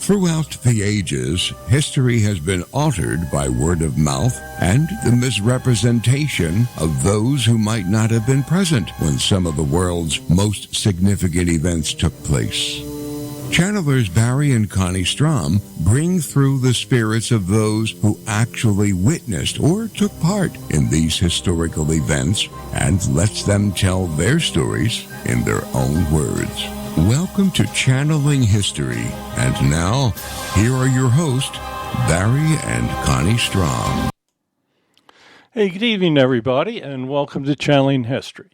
Throughout the ages, history has been altered by word of mouth and the misrepresentation of those who might not have been present when some of the world's most significant events took place. Channelers Barry and Connie Strohm bring through the spirits of those who actually witnessed or took part in these historical events and lets them tell their stories in their own words. Welcome to Channeling History. And now, here are your hosts, Barry and Connie Strohm. Hey, good evening, everybody, and welcome to Channeling History.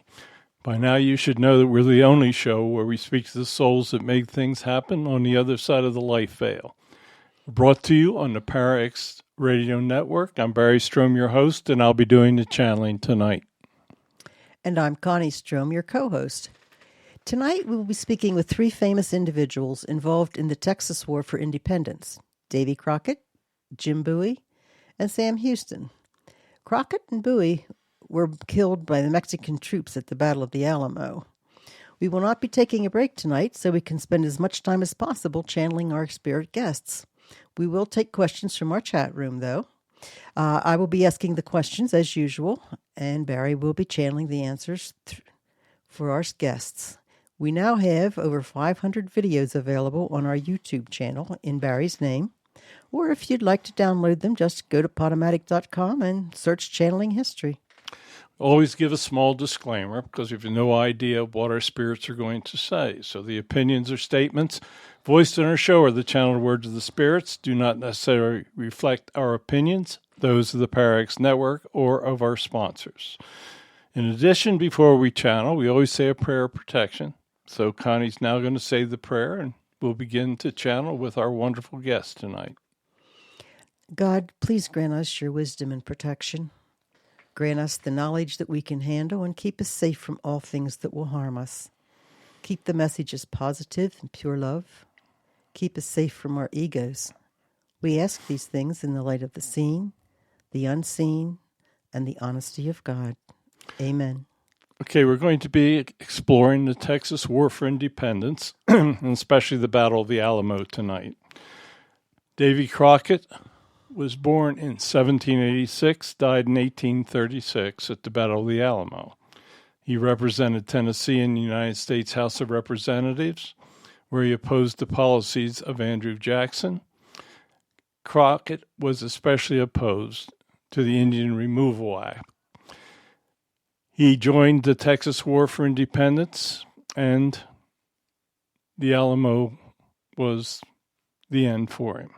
By now, you should know that we're the only show where we speak to the souls that make things happen on the other side of the life veil. Brought to you on the ParaX Radio Network. I'm Barry Strohm, your host, and I'll be doing the channeling tonight. And I'm Connie Strohm, your co-host. Tonight, we will be speaking with three famous individuals involved in the Texas War for Independence: Davy Crockett, Jim Bowie, and Sam Houston. Crockett and Bowie were killed by the Mexican troops at the Battle of the Alamo. We will not be taking a break tonight, so we can spend as much time as possible channeling our spirit guests. We will take questions from our chat room, though. I will be asking the questions as usual, and Barry will be channeling the answers for our guests. We now have over 500 videos available on our YouTube channel in Barry's name, or if you'd like to download them, just go to Podomatic.com and search Channeling History. Always give a small disclaimer because we have no idea what our spirits are going to say. So the opinions or statements voiced in our show are the channeled words of the spirits, do not necessarily reflect our opinions, those of the ParaX Network, or of our sponsors. In addition, before we channel, we always say a prayer of protection. So Connie's now going to say the prayer, and we'll begin to channel with our wonderful guest tonight. God, please grant us your wisdom and protection. Grant us the knowledge that we can handle and keep us safe from all things that will harm us. Keep the messages positive and pure love. Keep us safe from our egos. We ask these things in the light of the seen, the unseen, and the honesty of God. Amen. Okay, we're going to be exploring the Texas War for Independence, and especially the Battle of the Alamo tonight. Davy Crockett was born in 1786, died in 1836 at the Battle of the Alamo. He represented Tennessee in the United States House of Representatives, where he opposed the policies of Andrew Jackson. Crockett was especially opposed to the Indian Removal Act. He joined the Texas War for Independence, and the Alamo was the end for him.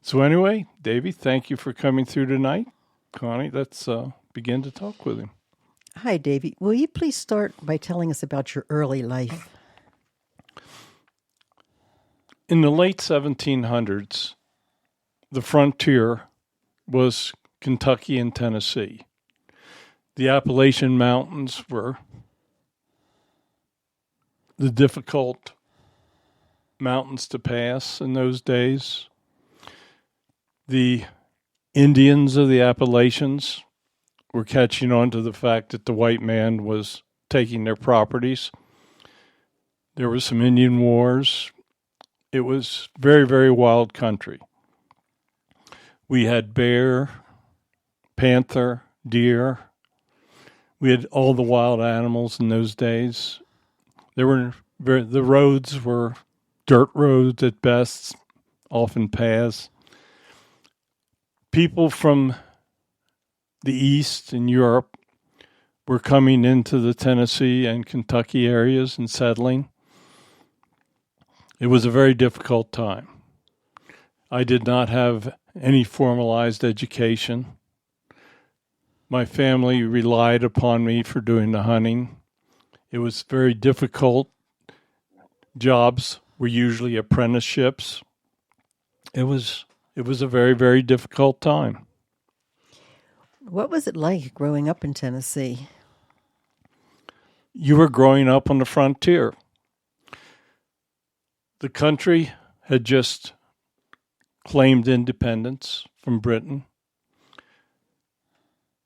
So anyway, Davy, thank you for coming through tonight. Connie, let's begin to talk with him. Hi, Davy. Will you please start by telling us about your early life? In the late 1700s, the frontier was Kentucky and Tennessee. The Appalachian Mountains were the difficult mountains to pass in those days. The Indians of the Appalachians were catching on to the fact that the white man was taking their properties. There were some Indian wars. It was very, very wild country. We had bear, panther, deer. We had all the wild animals in those days. The roads were dirt roads at best, often paths. People from the East and Europe were coming into the Tennessee and Kentucky areas and settling. It was a very difficult time. I did not have any formalized education. My family relied upon me for doing the hunting. It was very difficult. Jobs were usually apprenticeships. It was a very, very difficult time. What was it like growing up in Tennessee? You were growing up on the frontier. The country had just claimed independence from Britain.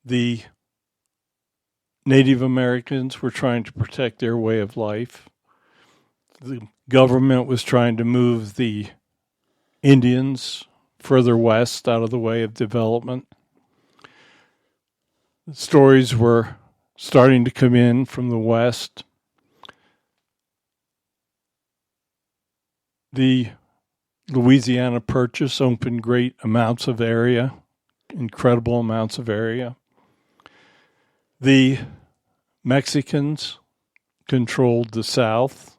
The Native Americans were trying to protect their way of life. The government was trying to move the Indians further west out of the way of development. The stories were starting to come in from the west. The Louisiana Purchase opened great amounts of area, incredible amounts of area. The Mexicans controlled the South.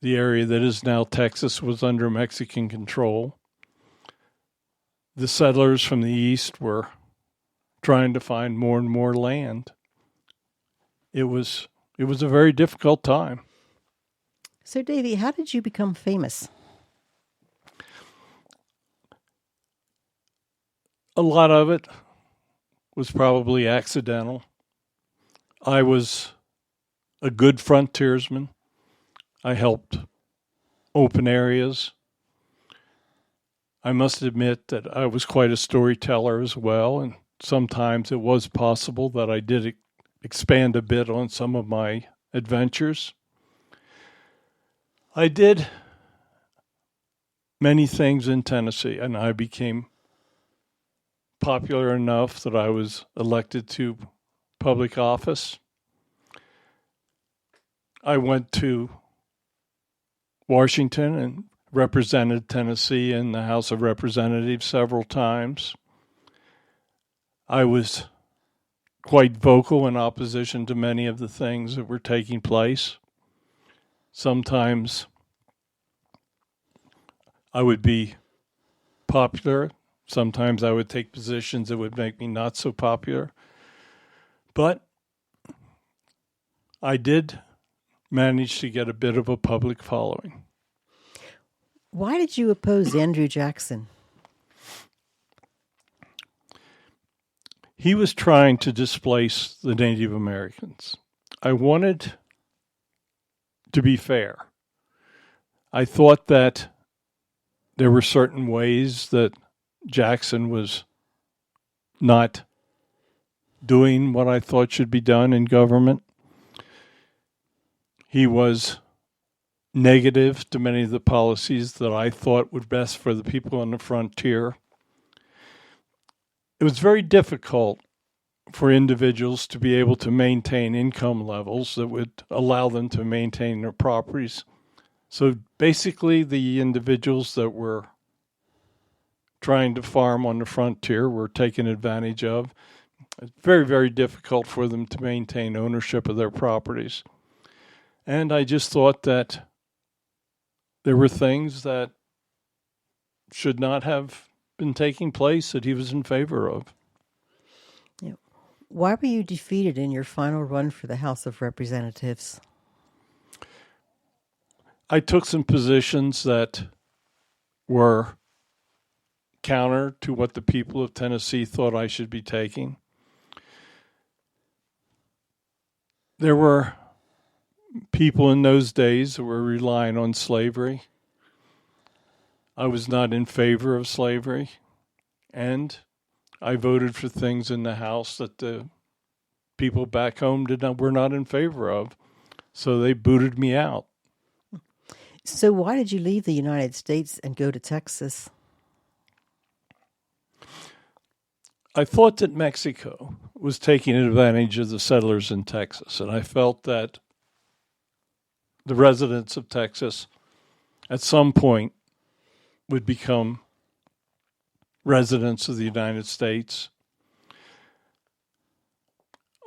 The area that is now Texas was under Mexican control. The settlers from the East were trying to find more and more land. It was a very difficult time. So, Davy, how did you become famous? A lot of it was probably accidental. I was a good frontiersman. I helped open areas. I must admit that I was quite a storyteller as well, and sometimes it was possible that I did expand a bit on some of my adventures. I did many things in Tennessee, and I became popular enough that I was elected to public office. I went to Washington and represented Tennessee in the House of Representatives several times. I was quite vocal in opposition to many of the things that were taking place. Sometimes I would be popular. Sometimes I would take positions that would make me not so popular. But I did manage to get a bit of a public following. Why did you oppose Andrew Jackson? He was trying to displace the Native Americans. I wanted to be fair. I thought that there were certain ways that Jackson was not doing what I thought should be done in government. He was negative to many of the policies that I thought were best for the people on the frontier. It was very difficult for individuals to be able to maintain income levels that would allow them to maintain their properties. So basically, the individuals that were trying to farm on the frontier were taken advantage of. It's very, very difficult for them to maintain ownership of their properties. And I just thought that there were things that should not have been taking place that he was in favor of. Yeah. Why were you defeated in your final run for the House of Representatives? I took some positions that were counter to what the people of Tennessee thought I should be taking. There were people in those days that were relying on slavery. I was not in favor of slavery, and I voted for things in the House that the people back home were not in favor of, so they booted me out. So why did you leave the United States and go to Texas? I thought that Mexico was taking advantage of the settlers in Texas, and I felt that the residents of Texas at some point would become residents of the United States.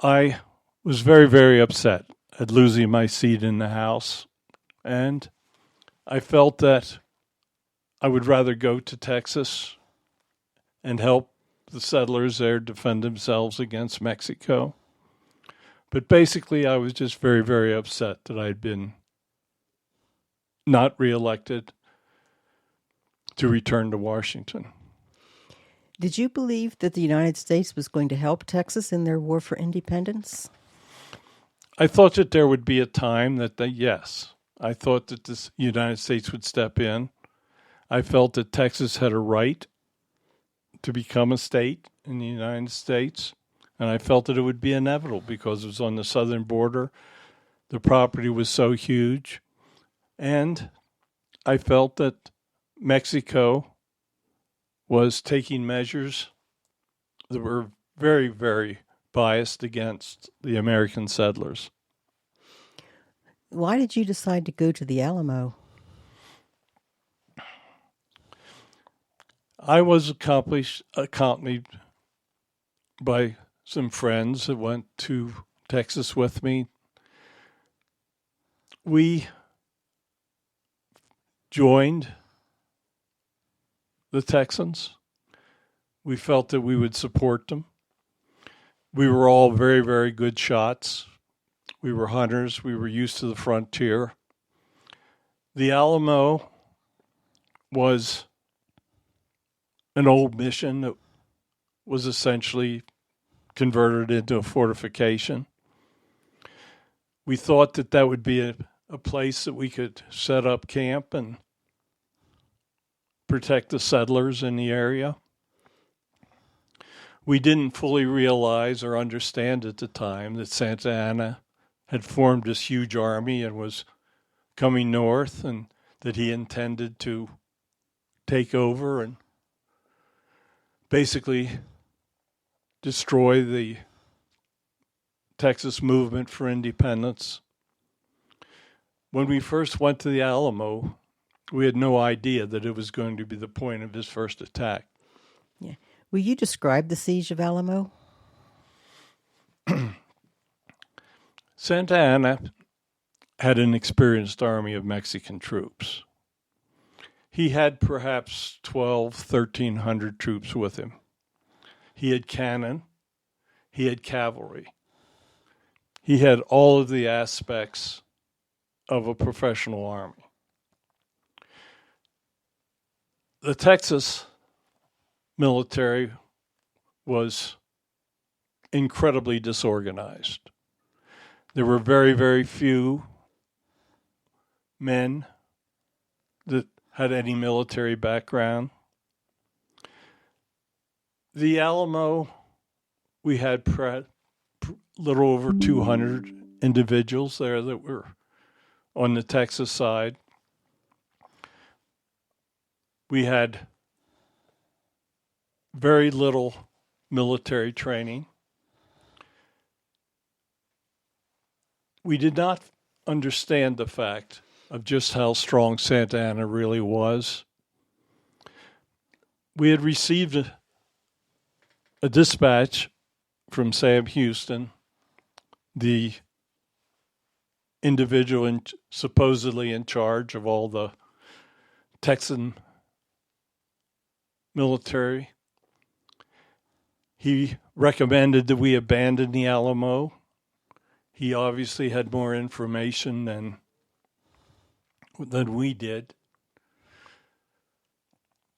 I was very, very upset at losing my seat in the House, and I felt that I would rather go to Texas and help the settlers there defend themselves against Mexico. But basically, I was just very, very upset that I'd been not reelected to return to Washington. Did you believe that the United States was going to help Texas in their war for independence? I thought that there would be a time yes, I thought that the United States would step in. I felt that Texas had a right to become a state in the United States, and I felt that it would be inevitable because it was on the southern border. The property was so huge, and I felt that Mexico was taking measures that were very, very biased against the American settlers. Why did you decide to go to the Alamo? I was accompanied by some friends that went to Texas with me. We joined the Texans. We felt that we would support them. We were all very, very good shots. We were hunters. We were used to the frontier. The Alamo was an old mission that was essentially converted into a fortification. We thought that that would be a place that we could set up camp and protect the settlers in the area. We didn't fully realize or understand at the time that Santa Anna had formed this huge army and was coming north, and that he intended to take over and basically destroy the Texas movement for independence. When we first went to the Alamo, we had no idea that it was going to be the point of his first attack. Yeah. Will you describe the siege of Alamo? Santa Anna had an experienced army of Mexican troops. He had perhaps 1,300 troops with him. He had cannon. He had cavalry. He had all of the aspects of a professional army. The Texas military was incredibly disorganized. There were very, very few men that had any military background. The Alamo, we had little over 200 individuals there that were on the Texas side. We had very little military training. We did not understand the fact of just how strong Santa Anna really was. We had received a dispatch from Sam Houston, the individual supposedly in charge of all the Texan military. He recommended that we abandon the Alamo. He obviously had more information than we did.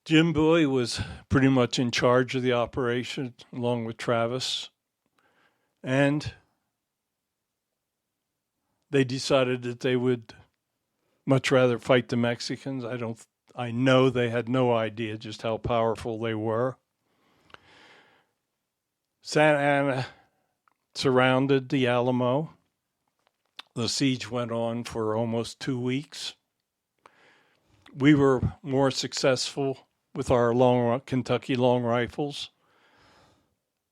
Jim Bowie was pretty much in charge of the operation, along with Travis. And they decided that they would much rather fight the Mexicans. I know they had no idea just how powerful they were. Santa Anna surrounded the Alamo. The siege went on for almost 2 weeks. We were more successful with our Kentucky long rifles.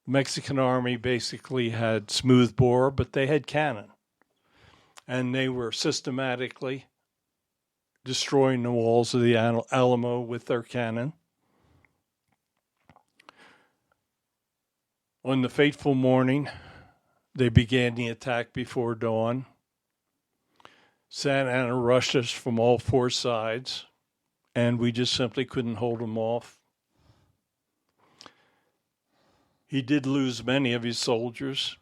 The Mexican army basically had smoothbore, but they had cannon. And they were systematically destroying the walls of the Alamo with their cannon. On the fateful morning, they began the attack before dawn. Santa Anna rushed us from all four sides, and we just simply couldn't hold them off. He did lose many of his soldiers.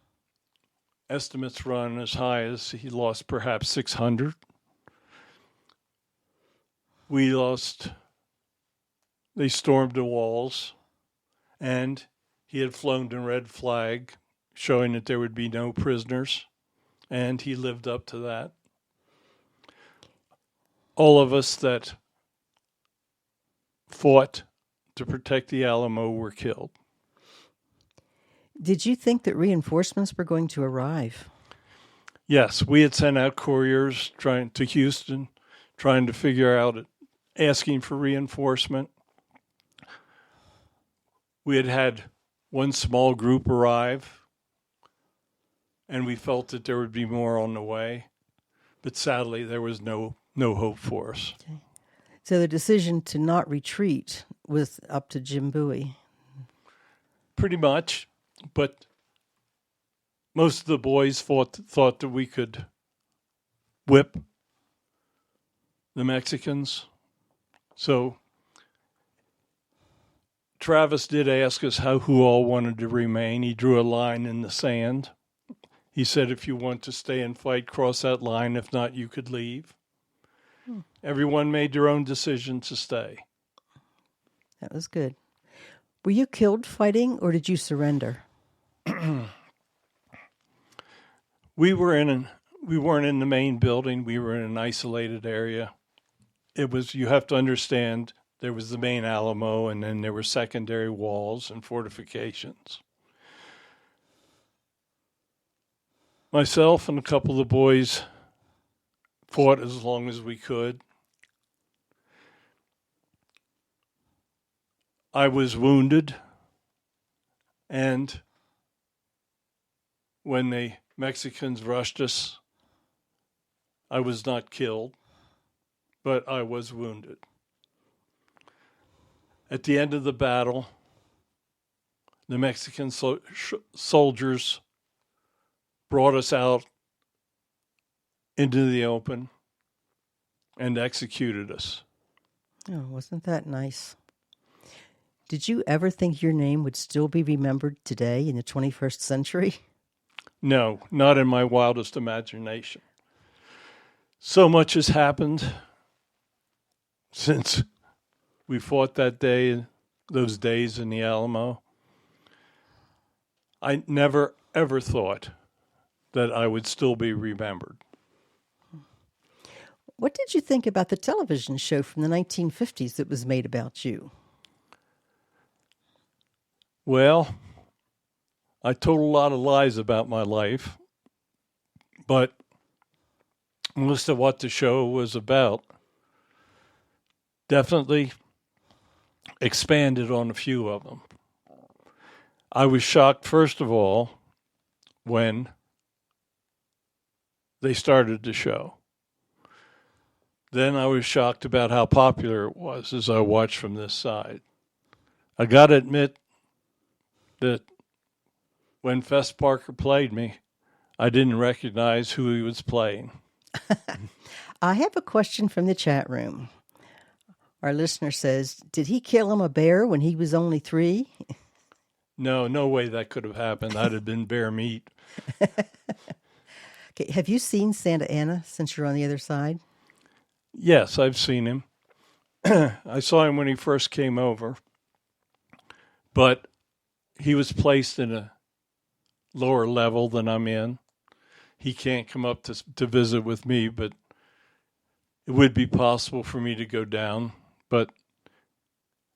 Estimates run as high as he lost perhaps 600. They stormed the walls, and he had flown the red flag, showing that there would be no prisoners, and he lived up to that. All of us that fought to protect the Alamo were killed. Did you think that reinforcements were going to arrive? Yes, we had sent out couriers to Houston, trying to figure out asking for reinforcement. We had one small group arrive, and we felt that there would be more on the way. But sadly, there was no hope for us. Okay. So the decision to not retreat was up to Jim Bowie. Pretty much, but most of the boys thought that we could whip the Mexicans. So Travis did ask us who all wanted to remain. He drew a line in the sand. He said, if you want to stay and fight, cross that line. If not, you could leave. Everyone made their own decision to stay. That was good. Were you killed fighting, or did you surrender? We weren't in the main building. We were in an isolated area. You have to understand, there was the main Alamo, and then there were secondary walls and fortifications. Myself and a couple of the boys fought as long as we could. I was wounded, and when the Mexicans rushed us, I was not killed, but I was wounded. At the end of the battle, the Mexican soldiers brought us out into the open and executed us. Oh, wasn't that nice? Did you ever think your name would still be remembered today in the 21st century? No, not in my wildest imagination. So much has happened since we fought that day, those days in the Alamo. I never, ever thought that I would still be remembered. What did you think about the television show from the 1950s that was made about you? Well, I told a lot of lies about my life, but most of what the show was about definitely expanded on a few of them. I was shocked, first of all, when they started the show. Then I was shocked about how popular it was as I watched from this side. I got to admit that when Fess Parker played me, I didn't recognize who he was playing. I have a question from the chat room. Our listener says, did he kill him a bear when he was only 3? No way that could have happened. That'd have been bear meat. Okay, have you seen Santa Anna since you're on the other side? Yes, I've seen him. I saw him when he first came over, but he was placed in a lower level than I'm in. He can't come up to visit with me, but it would be possible for me to go down. But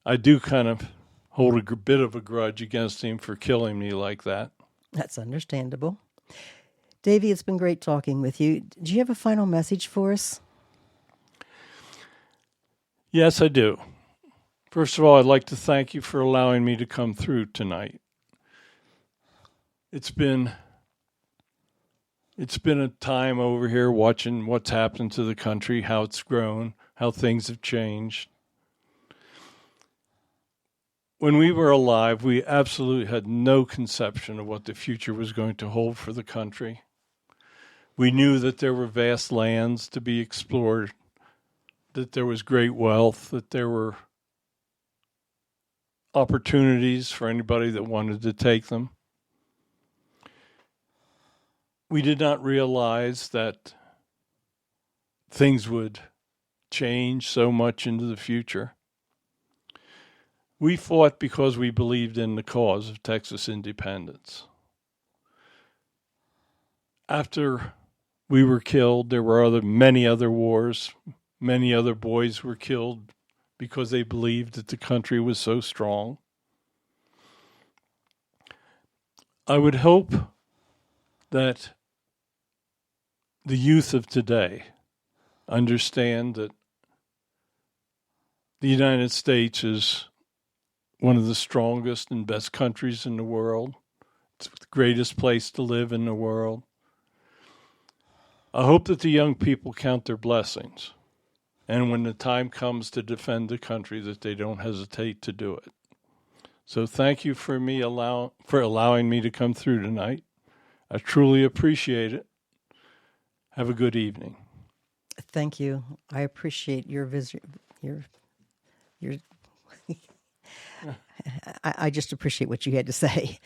I do kind of hold a bit of a grudge against him for killing me like that. That's understandable. Davey, it's been great talking with you. Do you have a final message for us? Yes, I do. First of all, I'd like to thank you for allowing me to come through tonight. It's been a time over here watching what's happened to the country, how it's grown, how things have changed. When we were alive, we absolutely had no conception of what the future was going to hold for the country. We knew that there were vast lands to be explored, that there was great wealth, that there were opportunities for anybody that wanted to take them. We did not realize that things would change so much into the future. We fought because we believed in the cause of Texas independence. After we were killed, there were many other wars. Many other boys were killed because they believed that the country was so strong. I would hope that the youth of today understand that the United States is one of the strongest and best countries in the world. It's the greatest place to live in the world. I hope that the young people count their blessings, and when the time comes to defend the country, that they don't hesitate to do it. So thank you for allowing me to come through tonight. I truly appreciate it. Have a good evening. Thank you. I appreciate your visit. Your I just appreciate what you had to say.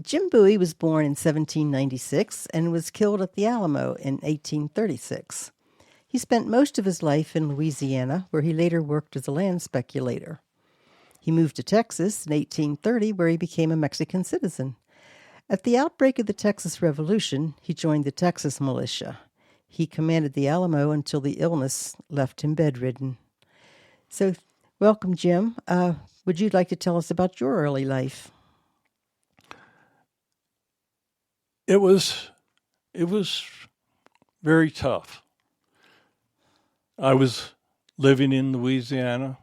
Jim Bowie was born in 1796 and was killed at the Alamo in 1836. He spent most of his life in Louisiana, where he later worked as a land speculator. He moved to Texas in 1830, where he became a Mexican citizen. At the outbreak of the Texas Revolution, he joined the Texas militia. He commanded the Alamo until the illness left him bedridden. So, welcome, Jim. Would you like to tell us about your early life? It was very tough. I was living in Louisiana.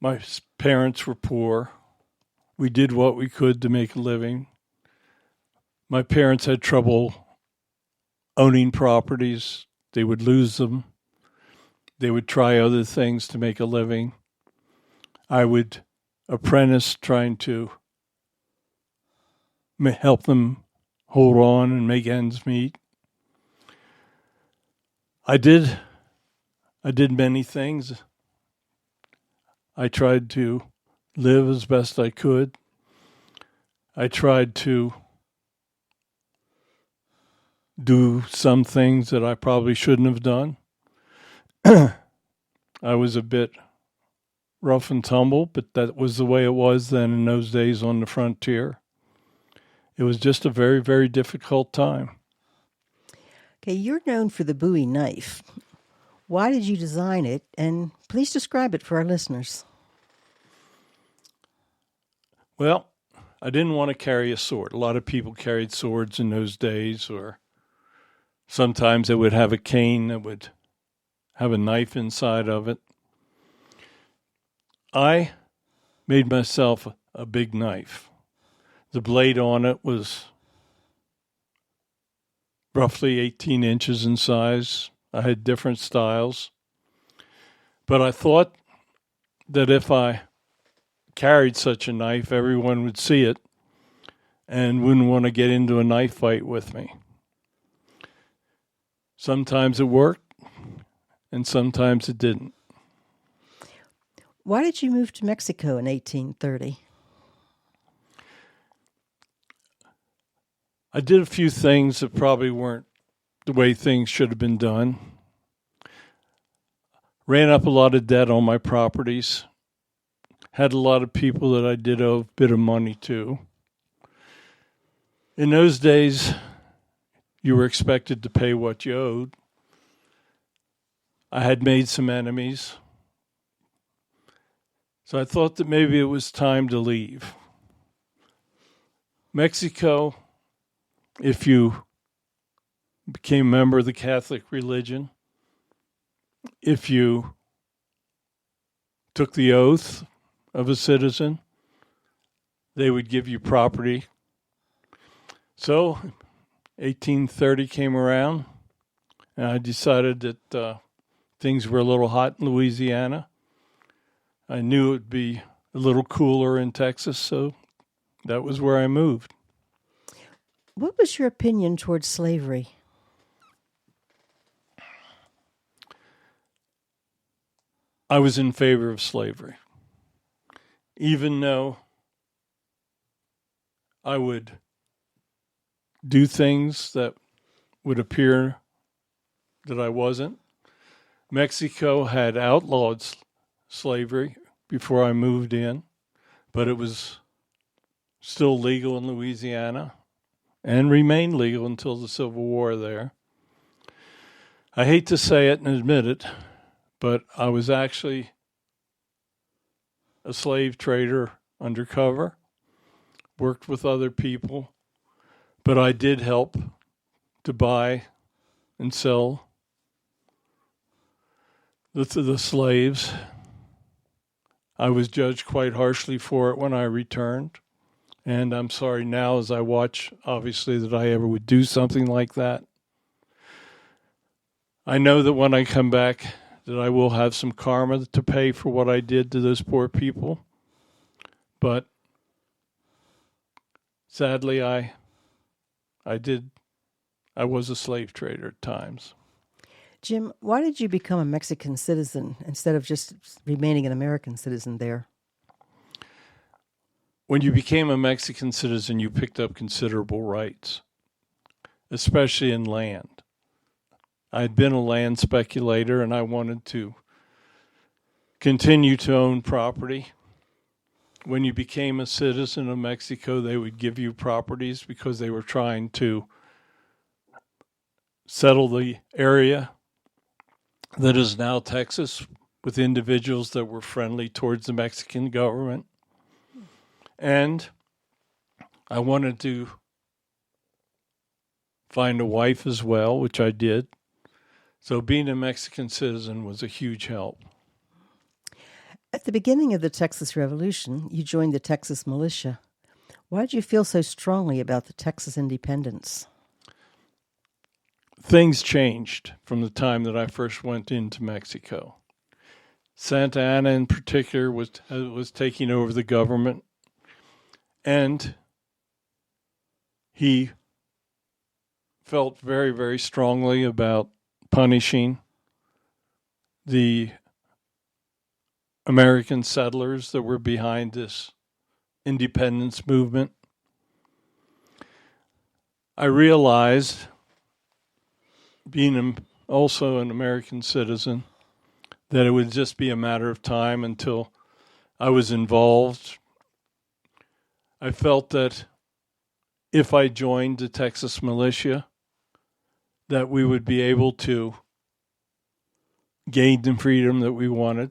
My parents were poor. We did what we could to make a living. My parents had trouble owning properties. They would lose them. They would try other things to make a living. I would apprentice trying to help them hold on and make ends meet. I did many things. I tried to live as best I could. I tried to do some things that I probably shouldn't have done. I was a bit rough and tumble, but that was the way it was then in those days on the frontier. It was just a very, very difficult time. Okay, you're known for the Bowie knife. Why did you design it? And please describe it for our listeners. Well, I didn't want to carry a sword. A lot of people carried swords in those days, or sometimes they would have a cane that would have a knife inside of it. I made myself a big knife. The blade on it was roughly 18 inches in size. I had different styles. But I thought that if I carried such a knife, everyone would see it and wouldn't want to get into a knife fight with me. Sometimes it worked, and sometimes it didn't. Why did you move to Mexico in 1830? I did a few things that probably weren't the way things should have been done. Ran up a lot of debt on my properties. Had a lot of people that I did owe a bit of money to. In those days, you were expected to pay what you owed. I had made some enemies. So I thought that maybe it was time to leave. Mexico, if you became a member of the Catholic religion, if you took the oath of a citizen, they would give you property. So 1830 came around, and I decided that things were a little hot in Louisiana. I knew it would be a little cooler in Texas, so that was where I moved. What was your opinion towards slavery? I was in favor of slavery, even though I would do things that would appear that I wasn't. Mexico had outlawed slavery before I moved in, but it was still legal in Louisiana and remained legal until the Civil War there. I hate to say it and admit it, but I was actually a slave trader undercover, worked with other people, but I did help to buy and sell the slaves. I was judged quite harshly for it when I returned. And I'm sorry now as I watch, obviously, that I ever would do something like that. I know that when I come back, that I will have some karma to pay for what I did to those poor people. But sadly, I was a slave trader at times. Jim, why did you become a Mexican citizen instead of just remaining an American citizen there? When you became a Mexican citizen, you picked up considerable rights, especially in land. I had been a land speculator and I wanted to continue to own property. When you became a citizen of Mexico, they would give you properties because they were trying to settle the area that is now Texas with individuals that were friendly towards the Mexican government. And I wanted to find a wife as well, which I did. So being a Mexican citizen was a huge help. At the beginning of the Texas Revolution, you joined the Texas militia. Why did you feel so strongly about the Texas independence? Things changed from the time that I first went into Mexico. Santa Anna in particular was taking over the government, and he felt very, very strongly about punishing the American settlers that were behind this independence movement. I realized, being also an American citizen, that it would just be a matter of time until I was involved. I felt that if I joined the Texas militia, that we would be able to gain the freedom that we wanted.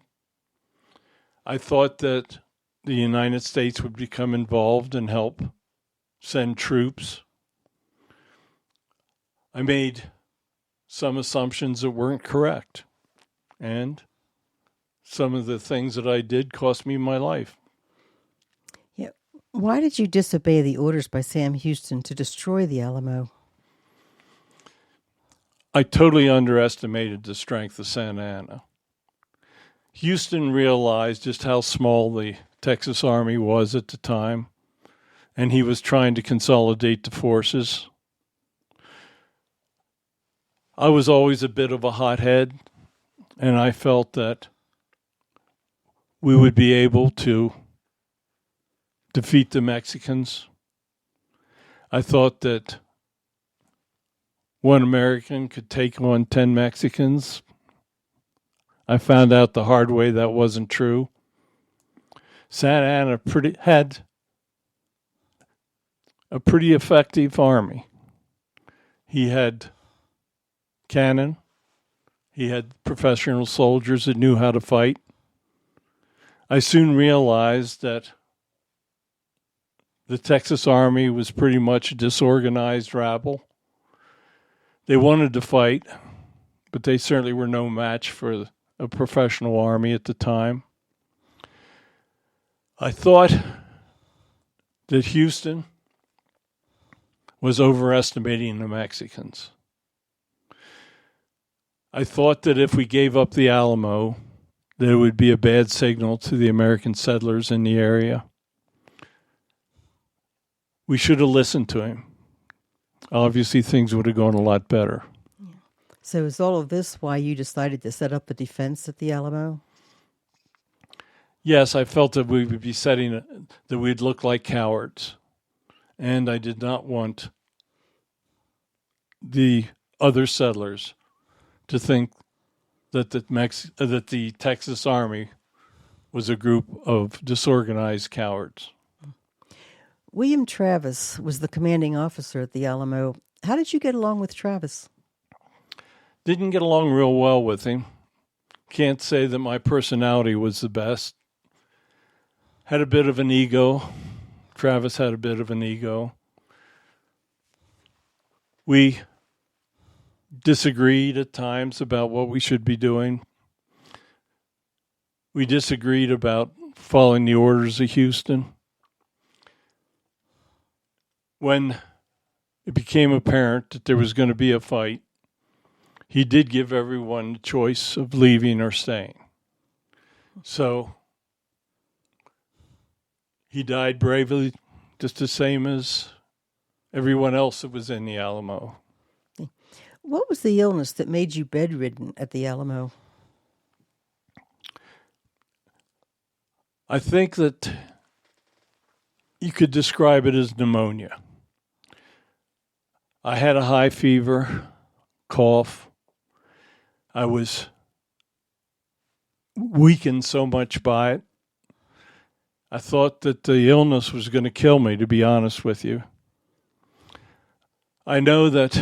I thought that the United States would become involved and help send troops. I made some assumptions that weren't correct, and some of the things that I did cost me my life. Yeah. Why did you disobey the orders by Sam Houston to destroy the Alamo? I totally underestimated the strength of Santa Anna. Houston realized just how small the Texas Army was at the time, and he was trying to consolidate the forces. I was always a bit of a hothead, and I felt that we would be able to defeat the Mexicans. I thought that one American could take on 10 Mexicans. I found out the hard way that wasn't true. Santa Anna had a pretty effective army. He had cannon. He had professional soldiers that knew how to fight. I soon realized that the Texas Army was pretty much a disorganized rabble. They wanted to fight, but they certainly were no match for a professional army at the time. I thought that Houston was overestimating the Mexicans. I thought that if we gave up the Alamo, that it would be a bad signal to the American settlers in the area. We should have listened to him. Obviously, things would have gone a lot better. So is all of this why you decided to set up a defense at the Alamo? Yes, I felt that we would be that we'd look like cowards. And I did not want the other settlers to think that the Texas Army was a group of disorganized cowards. William Travis was the commanding officer at the Alamo. How did you get along with Travis? Didn't get along real well with him. Can't say that my personality was the best. Had a bit of an ego. Travis had a bit of an ego. We disagreed at times about what we should be doing. we disagreed about following the orders of Houston. When it became apparent that there was going to be a fight, he did give everyone the choice of leaving or staying. So he died bravely, just the same as everyone else that was in the Alamo. What was the illness that made you bedridden at the Alamo? I think that you could describe it as pneumonia. I had a high fever, cough. I was weakened so much by it. I thought that the illness was going to kill me, to be honest with you. I know that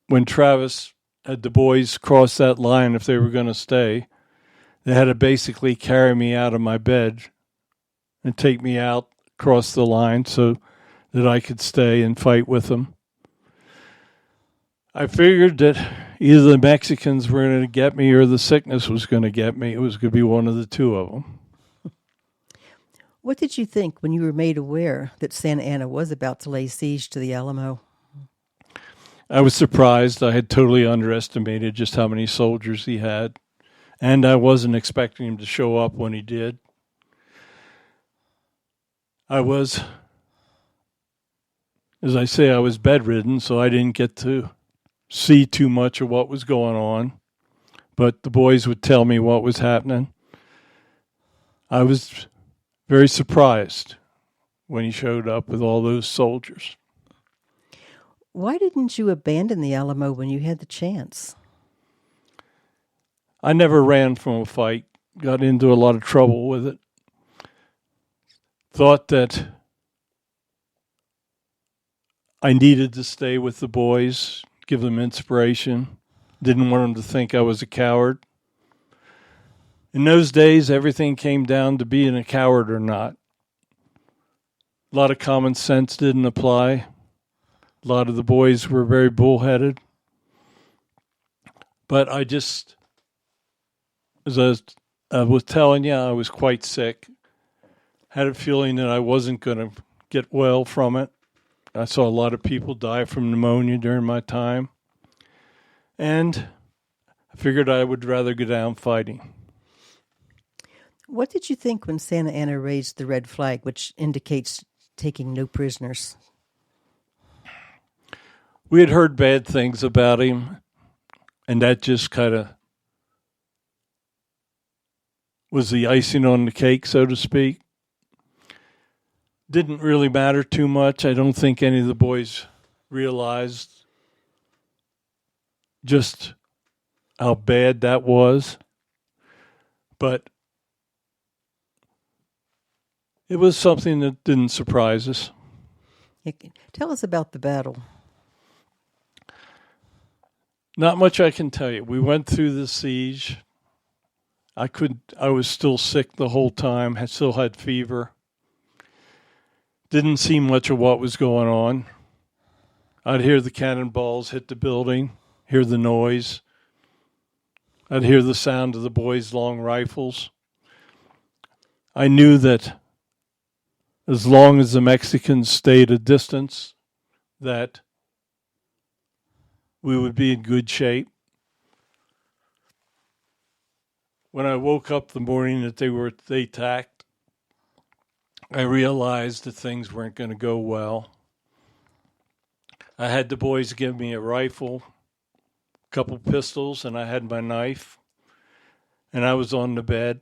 when Travis had the boys cross that line, if they were going to stay, they had to basically carry me out of my bed and take me out across the line so that I could stay and fight with them. I figured that either the Mexicans were going to get me or the sickness was going to get me. It was going to be one of the two of them. What did you think when you were made aware that Santa Anna was about to lay siege to the Alamo? I was surprised. I had totally underestimated just how many soldiers he had, and I wasn't expecting him to show up when he did. I was bedridden, so I didn't get to see too much of what was going on, but the boys would tell me what was happening. I was very surprised when he showed up with all those soldiers. Why didn't you abandon the Alamo when you had the chance? I never ran from a fight, got into a lot of trouble with it. Thought that I needed to stay with the boys, give them inspiration. Didn't want them to think I was a coward. In those days, everything came down to being a coward or not. A lot of common sense didn't apply. A lot of the boys were very bullheaded. But I just, as I was telling you, I was quite sick. Had a feeling that I wasn't going to get well from it. I saw a lot of people die from pneumonia during my time. And I figured I would rather go down fighting. What did you think when Santa Anna raised the red flag, which indicates taking no prisoners? We had heard bad things about him, and that just kind of was the icing on the cake, so to speak. Didn't really matter too much. I don't think any of the boys realized just how bad that was. But it was something that didn't surprise us. Tell us about the battle. Not much I can tell you. We went through the siege. I was still sick the whole time. I still had fever. Didn't see much of what was going on. I'd hear the cannonballs hit the building, hear the noise. I'd hear the sound of the boys' long rifles. I knew that as long as the Mexicans stayed a distance, that we would be in good shape. When I woke up the morning that they attacked, I realized that things weren't going to go well. I had the boys give me a rifle, a couple pistols, and I had my knife, and I was on the bed.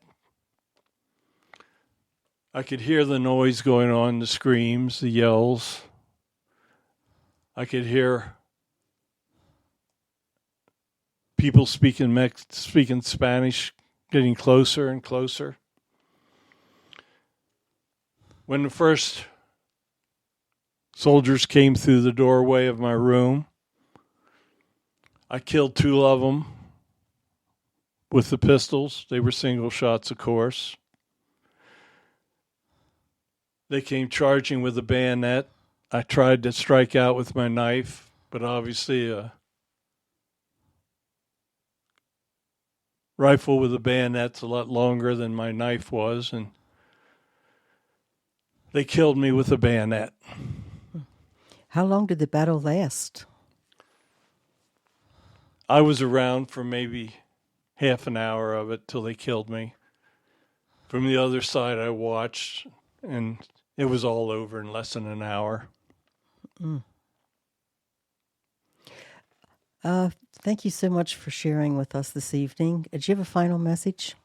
I could hear the noise going on, the screams, the yells. I could hear people speaking Spanish getting closer and closer. When the first soldiers came through the doorway of my room, I killed 2 of them with the pistols. They were single shots, of course. They came charging with a bayonet. I tried to strike out with my knife, but obviously rifle with a bayonet's a lot longer than my knife was, and they killed me with a bayonet. How long did the battle last? I was around for maybe half an hour of it till they killed me. From the other side, I watched, and it was all over in less than an hour. Thank you so much for sharing with us this evening. Do you have a final message?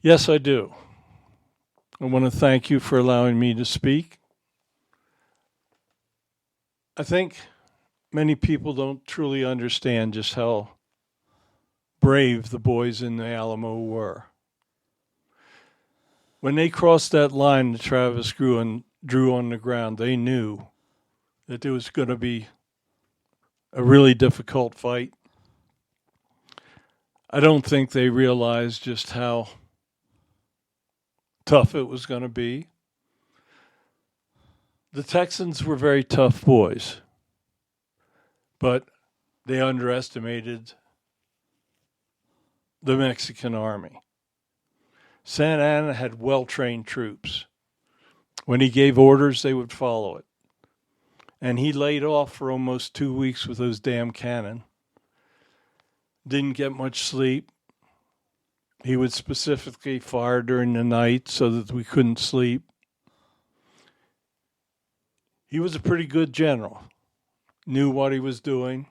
Yes, I do. I want to thank you for allowing me to speak. I think many people don't truly understand just how brave the boys in the Alamo were. When they crossed that line that Travis drew on the ground, they knew that there was going to be a really difficult fight. I don't think they realized just how tough it was going to be. The Texans were very tough boys, but they underestimated the Mexican army. Santa Anna had well-trained troops. When he gave orders, they would follow it. And he laid off for almost 2 weeks with those damn cannon. Didn't get much sleep. He would specifically fire during the night so that we couldn't sleep. He was a pretty good general. Knew what he was doing.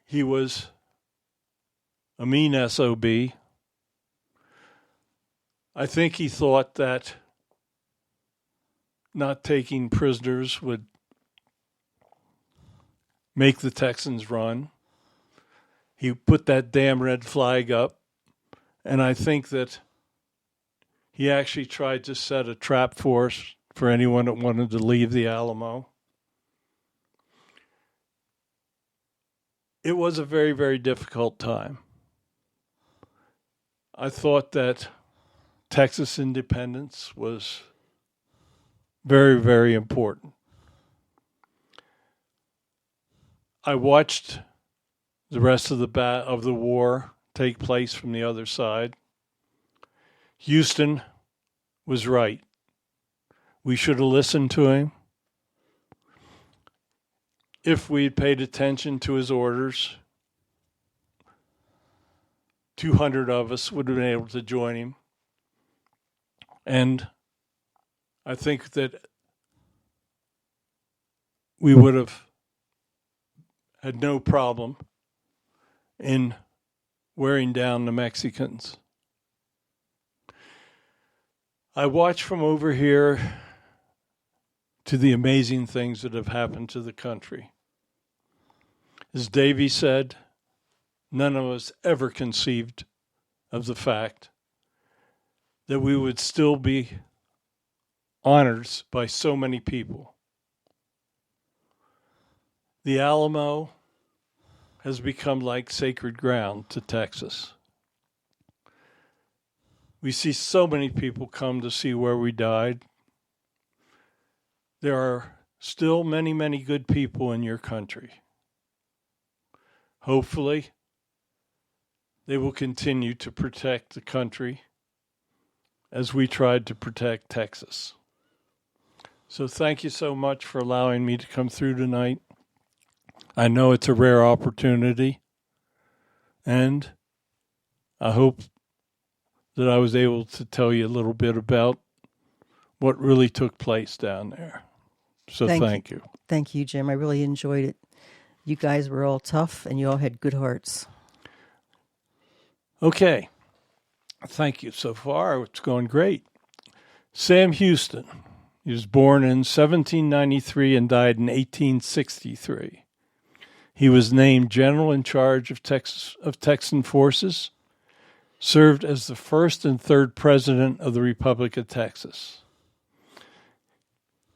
He was a mean SOB. I think he thought that not taking prisoners would make the Texans run. He put that damn red flag up, and I think that he actually tried to set a trap for us for anyone that wanted to leave the Alamo. It was a very, very difficult time. I thought that Texas independence was very, very important. I watched the rest of the war take place from the other side. Houston was right. We should have listened to him. If we'd paid attention to his orders, 200 of us would have been able to join him. And I think that we would have had no problem in wearing down the Mexicans. I watch from over here to the amazing things that have happened to the country. As Davy said, none of us ever conceived of the fact that we would still be honored by so many people. The Alamo has become like sacred ground to Texas. We see so many people come to see where we died. There are still many, many good people in your country. Hopefully, they will continue to protect the country as we tried to protect Texas. So thank you so much for allowing me to come through tonight. I know it's a rare opportunity, and I hope that I was able to tell you a little bit about what really took place down there. So thank you. Thank you, Jim. I really enjoyed it. You guys were all tough, and you all had good hearts. Okay. Thank you. So far, it's going great. Sam Houston. He was born in 1793 and died in 1863. He was named general in charge of Texan forces, served as the first and third president of the Republic of Texas.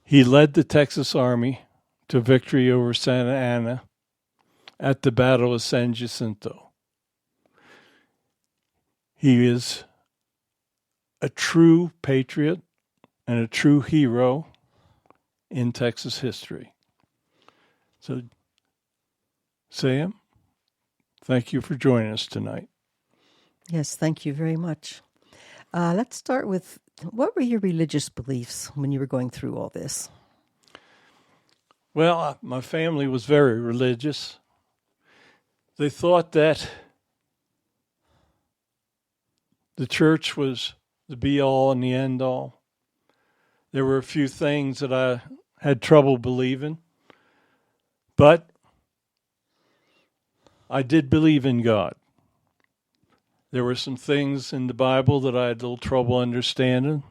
He led the Texas Army to victory over Santa Anna at the Battle of San Jacinto. He is a true patriot and a true hero in Texas history. So, Sam, Thank you for joining us tonight. Yes, thank you very much. Let's start with, what were your religious beliefs when you were going through all this? Well, my family was very religious. They thought that the church was the be-all and the end-all. There were a few things that I had trouble believing, but I did believe in God. There were some things in the Bible that I had a little trouble understanding,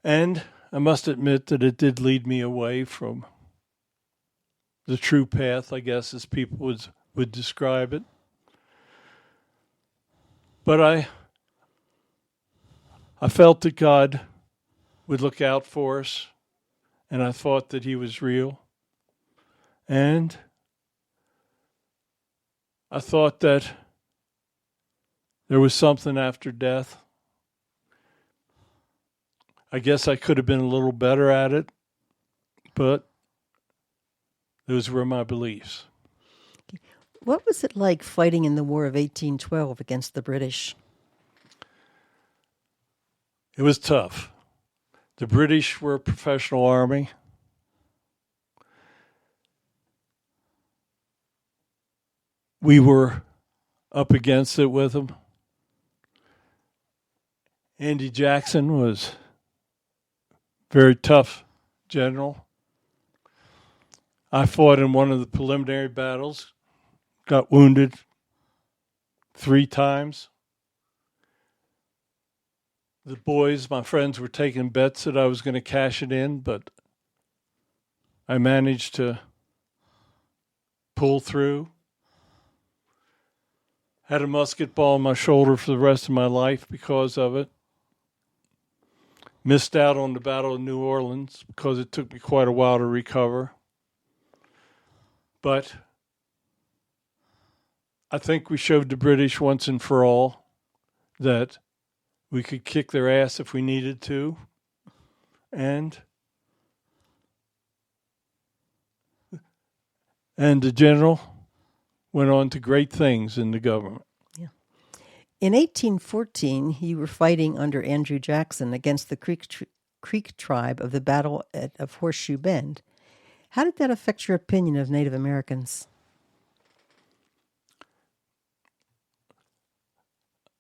and I must admit that it did lead me away from the true path, I guess, as people would describe it. But I felt that God would look out for us, and I thought that he was real. And I thought that there was something after death. I guess I could have been a little better at it, but those were my beliefs. What was it like fighting in the War of 1812 against the British? It was tough. The British were a professional army. We were up against it with them. Andy Jackson was very tough general. I fought in one of the preliminary battles, got wounded 3 times. The boys, my friends, were taking bets that I was going to cash it in, but I managed to pull through. Had a musket ball on my shoulder for the rest of my life because of it. Missed out on the Battle of New Orleans because it took me quite a while to recover. But I think we showed the British once and for all that we could kick their ass if we needed to. And the general went on to great things in the government. Yeah. In 1814, you were fighting under Andrew Jackson against the Creek tribe of the Battle of Horseshoe Bend. How did that affect your opinion of Native Americans?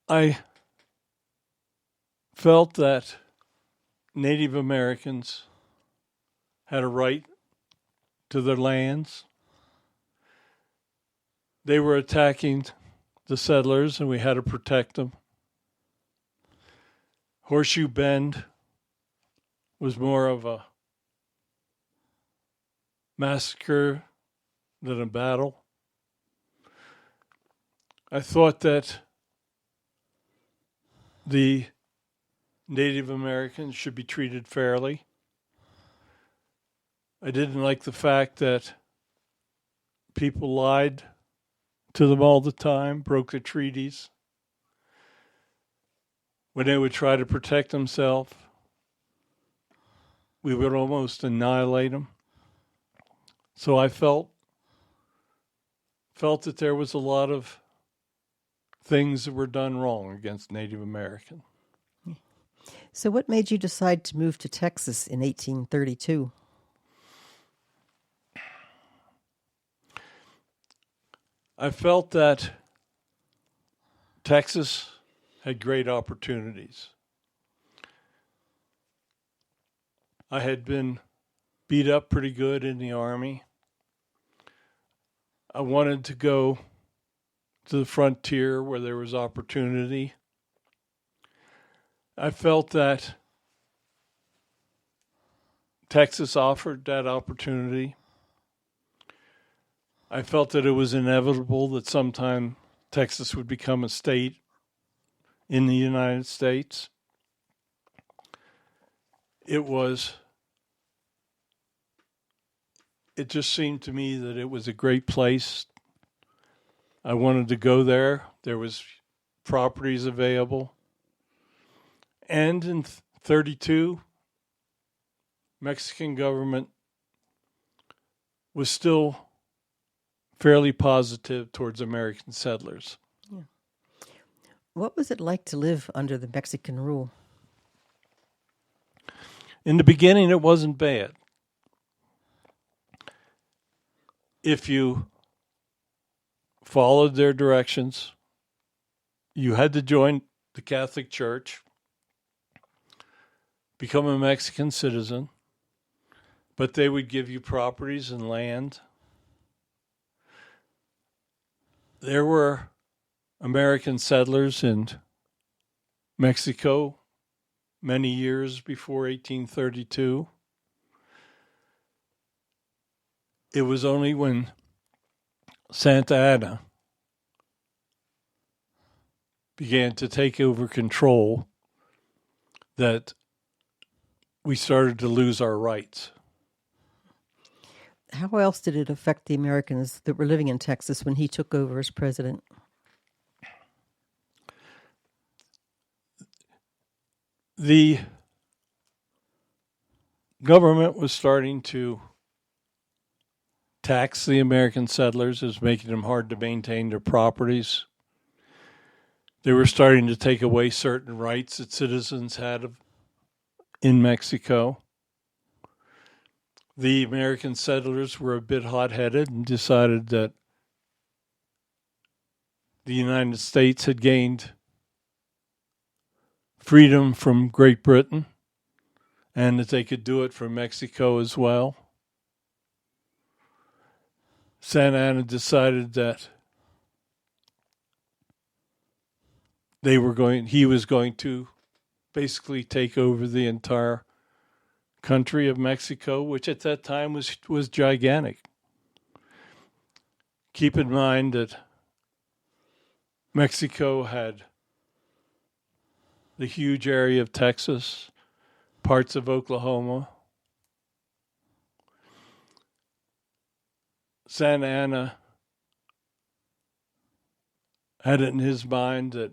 I felt that Native Americans had a right to their lands. They were attacking the settlers, and we had to protect them. Horseshoe Bend was more of a massacre than a battle. I thought that the Native Americans should be treated fairly. I didn't like the fact that people lied to them all the time, broke the treaties. When they would try to protect themselves, we would almost annihilate them. So I felt that there was a lot of things that were done wrong against Native Americans. So what made you decide to move to Texas in 1832? I felt that Texas had great opportunities. I had been beat up pretty good in the Army. I wanted to go to the frontier where there was opportunity. I felt that Texas offered that opportunity. I felt that it was inevitable that sometime Texas would become a state in the United States. It just seemed to me that it was a great place. I wanted to go there. There was properties available. And in 32, Mexican government was still fairly positive towards American settlers. Yeah. What was it like to live under the Mexican rule? In the beginning, it wasn't bad. If you followed their directions, you had to join the Catholic Church, become a Mexican citizen, but they would give you properties and land. There were American settlers in Mexico many years before 1832. It was only when Santa Anna began to take over control that we started to lose our rights. How else did it affect the Americans that were living in Texas when he took over as president? The government was starting to tax the American settlers, as making them hard to maintain their properties. They were starting to take away certain rights that citizens had in Mexico. The American settlers were a bit hot-headed and decided that the United States had gained freedom from Great Britain and that they could do it from Mexico as well. Santa Anna decided that he was going to basically take over the entire country of Mexico, which at that time was gigantic. Keep in mind that Mexico had the huge area of Texas, parts of Oklahoma. Santa Anna had it in his mind that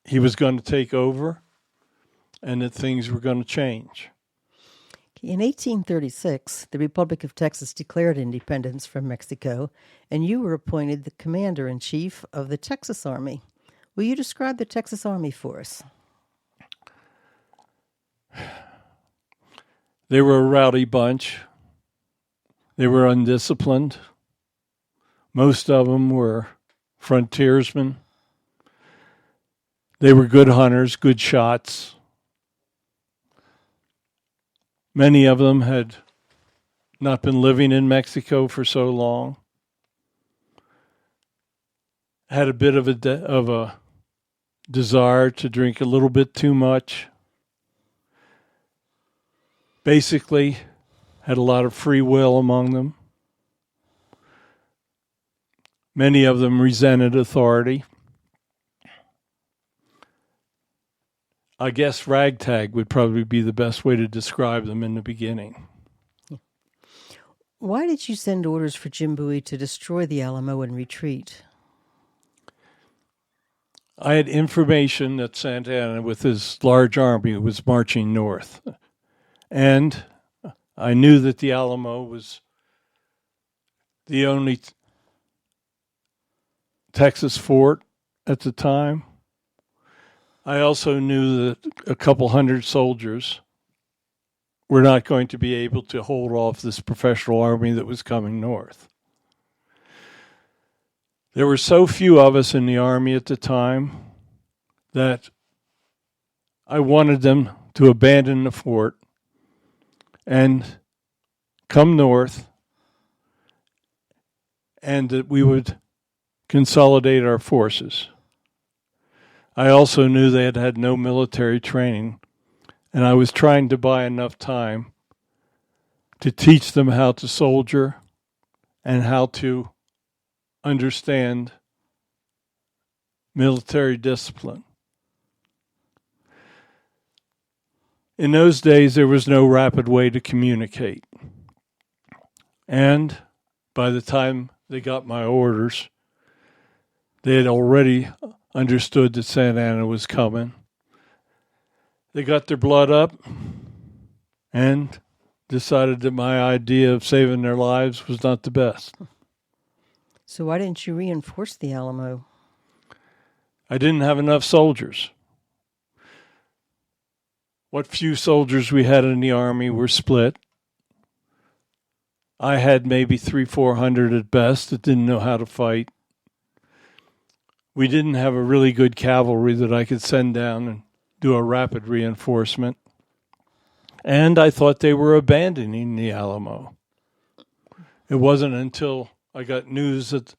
he was going to take over and that things were going to change. In 1836, the Republic of Texas declared independence from Mexico, and you were appointed the commander-in-chief of the Texas Army. Will you describe the Texas Army for us? They were a rowdy bunch. They were undisciplined. Most of them were frontiersmen. They were good hunters, good shots. Many of them had not been living in Mexico for so long. Had a bit of a desire to drink a little bit too much. Basically, had a lot of free will among them. Many of them resented authority. I guess ragtag would probably be the best way to describe them in the beginning. Why did you send orders for Jim Bowie to destroy the Alamo and retreat? I had information that Santa Anna, with his large army, was marching north. And I knew that the Alamo was the only Texas fort at the time. I also knew that a couple hundred soldiers were not going to be able to hold off this professional army that was coming north. There were so few of us in the army at the time that I wanted them to abandon the fort and come north, and that we would consolidate our forces. I also knew they had had no military training, and I was trying to buy enough time to teach them how to soldier and how to understand military discipline. In those days, there was no rapid way to communicate. And by the time they got my orders, they had already understood that Santa Anna was coming. They got their blood up and decided that my idea of saving their lives was not the best. So why didn't you reinforce the Alamo? I didn't have enough soldiers. What few soldiers we had in the Army were split. I had maybe 300-400 at best that didn't know how to fight. We didn't have a really good cavalry that I could send down and do a rapid reinforcement. And I thought they were abandoning the Alamo. It wasn't until I got news that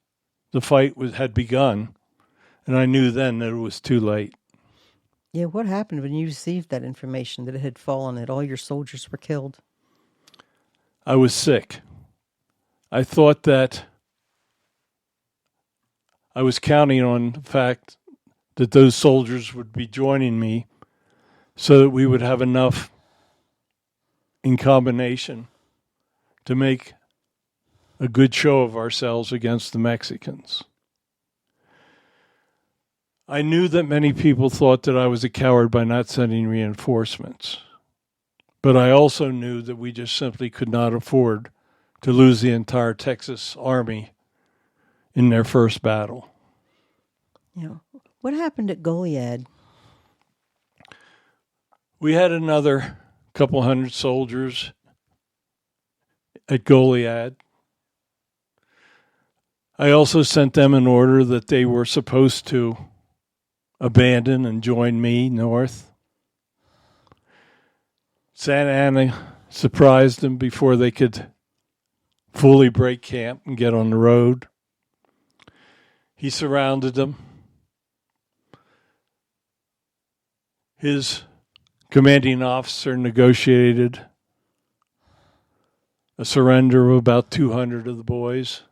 the fight had begun, and I knew then that it was too late. Yeah, what happened when you received that information that it had fallen, that all your soldiers were killed? I was sick. I thought that I was counting on the fact that those soldiers would be joining me so that we would have enough in combination to make a good show of ourselves against the Mexicans. I knew that many people thought that I was a coward by not sending reinforcements, but I also knew that we just simply could not afford to lose the entire Texas Army in their first battle. Yeah. What happened at Goliad? We had another couple hundred soldiers at Goliad. I also sent them an order that they were supposed to abandon and join me north. Santa Anna surprised them before they could fully break camp and get on the road. He surrounded them. His commanding officer negotiated a surrender of about 200 of the boys.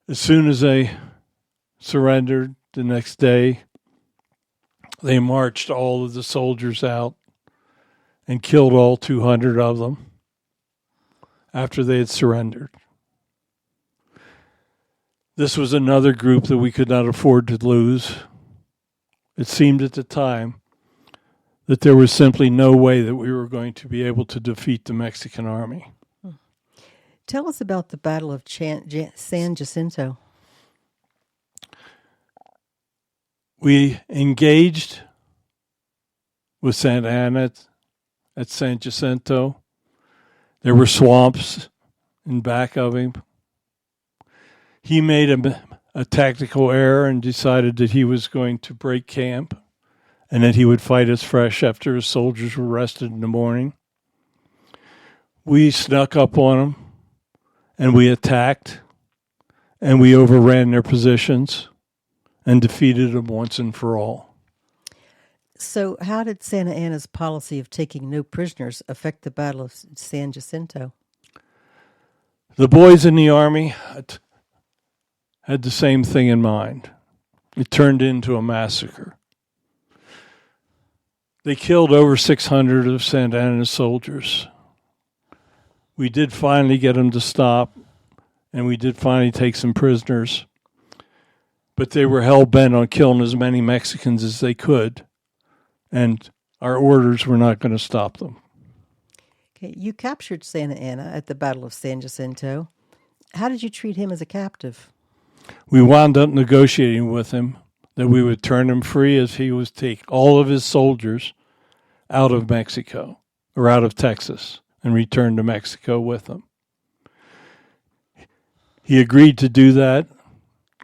As soon as they surrendered the next day, they marched all of the soldiers out and killed all 200 of them after they had surrendered. This was another group that we could not afford to lose. It seemed at the time that there was simply no way that we were going to be able to defeat the Mexican army. Tell us about the Battle of San Jacinto. We engaged with Santa Anna at San Jacinto. There were swamps in back of him. He made a tactical error and decided that he was going to break camp and that he would fight us fresh after his soldiers were rested in the morning. We snuck up on him and we attacked and we overran their positions and defeated them once and for all. So how did Santa Anna's policy of taking no prisoners affect the Battle of San Jacinto? The boys in the army had the same thing in mind. It turned into a massacre. They killed over 600 of Santa Anna's soldiers. We did finally get them to stop, and we did finally take some prisoners. But they were hell-bent on killing as many Mexicans as they could, and our orders were not going to stop them. Okay, you captured Santa Anna at the Battle of San Jacinto. How did you treat him as a captive? We wound up negotiating with him that we would turn him free as he was take all of his soldiers out of Mexico or out of Texas and return to Mexico with them. He agreed to do that,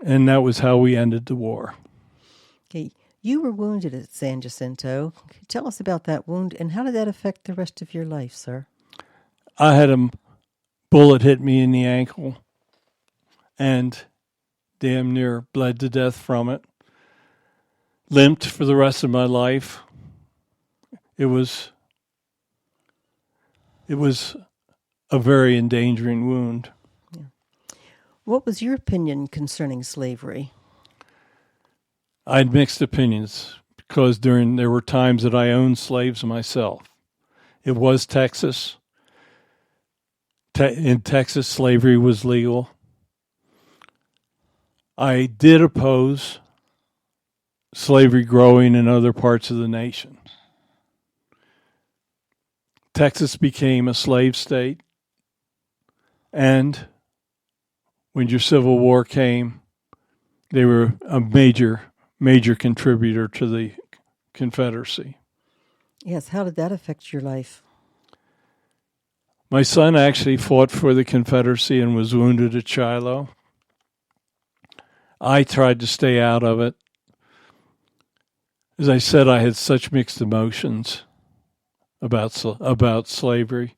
and that was how we ended the war. Okay, you were wounded at San Jacinto. Tell us about that wound, and how did that affect the rest of your life, sir? I had a bullet hit me in the ankle and damn near bled to death from it. Limped for the rest of my life. It was a very endangering wound. Yeah. What was your opinion concerning slavery? I had mixed opinions because there were times that I owned slaves myself. It was Texas. In Texas, slavery was legal. I did oppose slavery growing in other parts of the nation. Texas became a slave state, And when your Civil War came, they were a major contributor to the Confederacy. Yes, how did that affect your life? My son actually fought for the Confederacy and was wounded at Shiloh. I tried to stay out of it. As I said, I had such mixed emotions about slavery,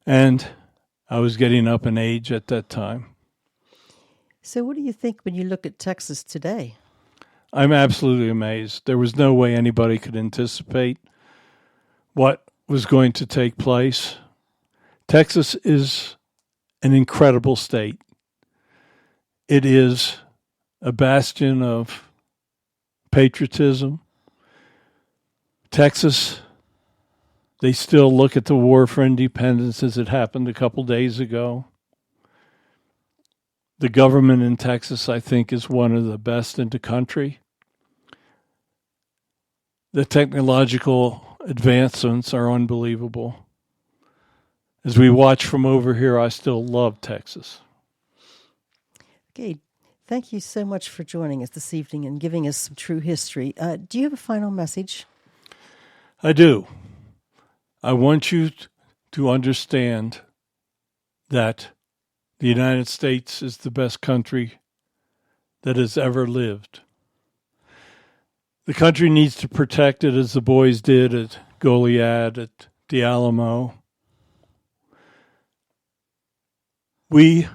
and I was getting up in age at that time. So what do you think when you look at Texas today? I'm absolutely amazed. There was no way anybody could anticipate what was going to take place. Texas is an incredible state. It is a bastion of patriotism. Texas, they still look at the War for Independence as it happened a couple days ago. The government in Texas, I think, is one of the best in the country. The technological advancements are unbelievable. As we watch from over here, I still love Texas. Okay, thank you so much for joining us this evening and giving us some true history. Do you have a final message? I do. I want you to understand that the United States is the best country that has ever lived. The country needs to protect it as the boys did at Goliad, at the Alamo. We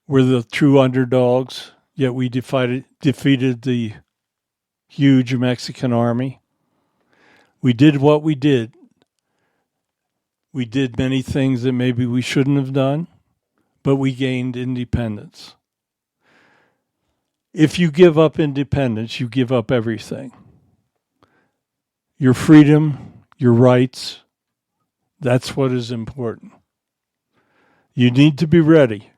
were the true underdogs, yet we defeated the huge Mexican army. We did what we did. We did many things that maybe we shouldn't have done, but we gained independence. If you give up independence, you give up everything. Your freedom, your rights, that's what is important. You need to be ready.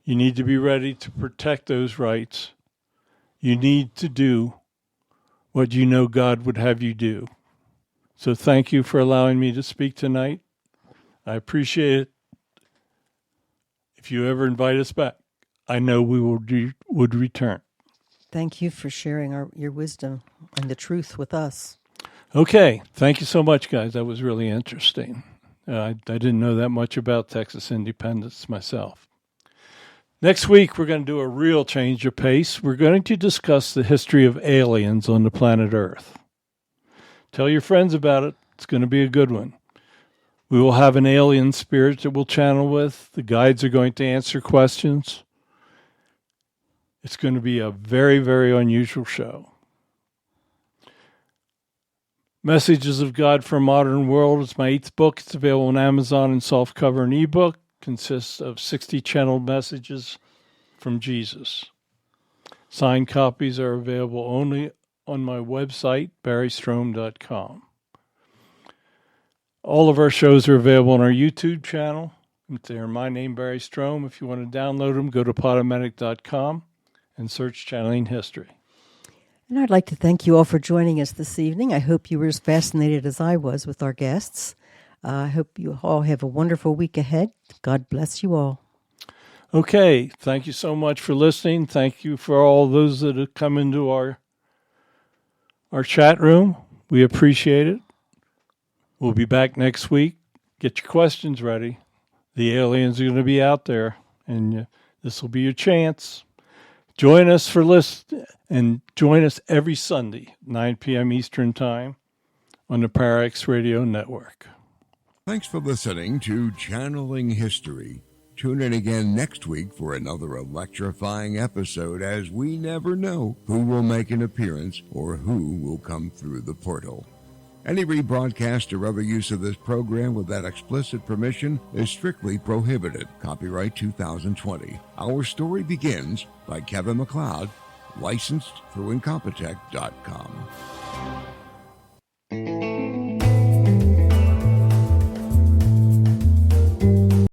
You need to be ready to protect those rights. You need to do what you know God would have you do. So thank you for allowing me to speak tonight. I appreciate it. If you ever invite us back, I know we would return. Thank you for sharing your wisdom and the truth with us. Okay. Thank you so much, guys. That was really interesting. I didn't know that much about Texas independence myself. Next week, we're going to do a real change of pace. We're going to discuss the history of aliens on the planet Earth. Tell your friends about it. It's going to be a good one. We will have an alien spirit that we'll channel with. The guides are going to answer questions. It's going to be a very, very unusual show. Messages of God for a Modern World is my 8th book. It's available on Amazon in softcover and ebook. Consists of 60 channeled messages from Jesus. Signed copies are available only on my website, barrystrohm.com. All of our shows are available on our YouTube channel. They're my name, Barry Strohm. If you want to download them, go to podomatic.com and search Channeling History. And I'd like to thank you all for joining us this evening. I hope you were as fascinated as I was with our guests. I hope you all have a wonderful week ahead. God bless you all. Okay. Thank you so much for listening. Thank you for all those that have come into our chat room. We appreciate it. We'll be back next week. Get your questions ready. The aliens are going to be out there, and this will be your chance. Join us and join us every Sunday, 9 p.m. Eastern Time, on the Parax Radio Network. Thanks for listening to Channeling History. Tune in again next week for another electrifying episode, as we never know who will make an appearance or who will come through the portal. Any rebroadcast or other use of this program without explicit permission is strictly prohibited. Copyright 2020. Our Story Begins by Kevin MacLeod, licensed through Incompetech.com.